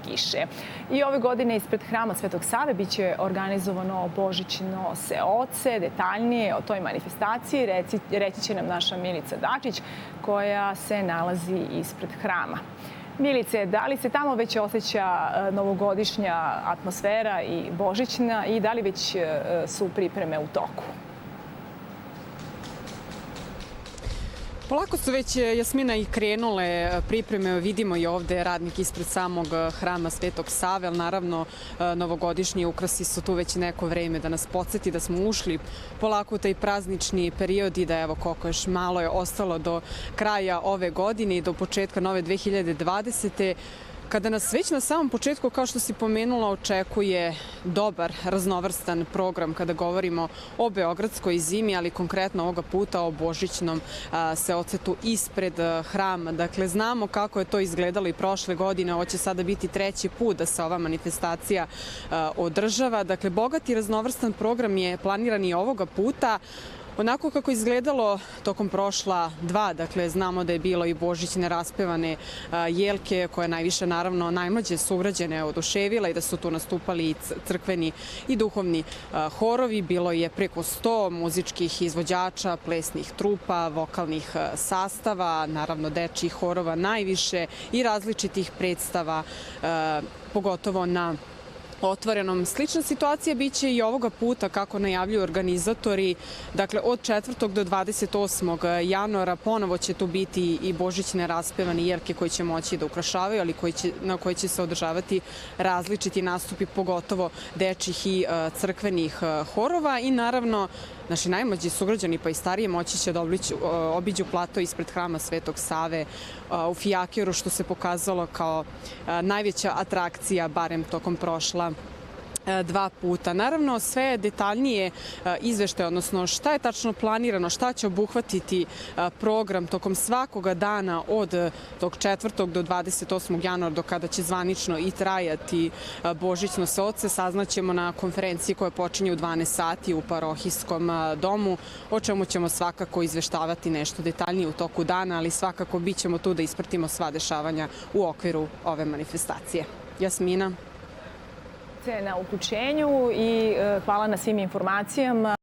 kiše. I ove godine ispred Hrama Svetog Save biće organizovano božićno seoce. Detaljnije o toj manifestaciji reći će nam naša Milica Dačić, koja se nalazi ispred hrama. Milice, da li se tamo već osjeća novogodišnja atmosfera i božićna i da li već su pripreme u toku? Polako su već, Jasmina, i krenule pripreme. Vidimo i ovde radnik ispred samog Hrama Svetog Save, ali naravno novogodišnji ukrasi su tu već neko vreme da nas podsjeti da smo ušli polako u taj praznični period i da evo koliko još malo je ostalo do kraja ove godine i do početka nove 2020. Kada nas već na samom početku, kao što si pomenula, očekuje dobar, raznovrstan program kada govorimo o beogradskoj zimi, ali konkretno ovoga puta o božićnom seocetu ispred hrama. Dakle, znamo kako je to izgledalo i prošle godine. Ovo će sada biti treći put da se ova manifestacija održava. Dakle, bogat i raznovrstan program je planiran i ovoga puta. Onako kako je izgledalo tokom prošla dva, dakle znamo da je bilo i božićne raspevane jelke koje najviše naravno najmlađe sugrađane oduševila i da su tu nastupali i crkveni i duhovni horovi. Bilo je preko 100 muzičkih izvođača, plesnih trupa, vokalnih sastava, naravno dečjih horova najviše i različitih predstava, pogotovo na otvorenom. Slična situacija biće i ovoga puta, kako najavljuju organizatori. Dakle, od 4. do 28. januara ponovo će tu biti i božićne raspevane jelke koje će moći da ukrašavaju, ali na koje će se održavati različiti nastupi, pogotovo dečjih i crkvenih horova. I naravno, naši najmlađi sugrađani pa i starije moći će da obiđu plato ispred Hrama Svetog Save u Fijakiru, što se pokazalo kao najveća atrakcija, barem tokom prošla dva puta. Naravno, sve detaljnije izveštaje, odnosno šta je tačno planirano, šta će obuhvatiti program tokom svakoga dana od tog 4. do 28. januara, do kada će zvanično i trajati božićno seoce, saznaćemo na konferenciji koja počinje u 12 sati u parohijskom domu, o čemu ćemo svakako izveštavati nešto detaljnije u toku dana, ali svakako bit ćemo tu da ispratimo sva dešavanja u okviru ove manifestacije. Jasmina. Na uključenju i hvala na svim informacijama.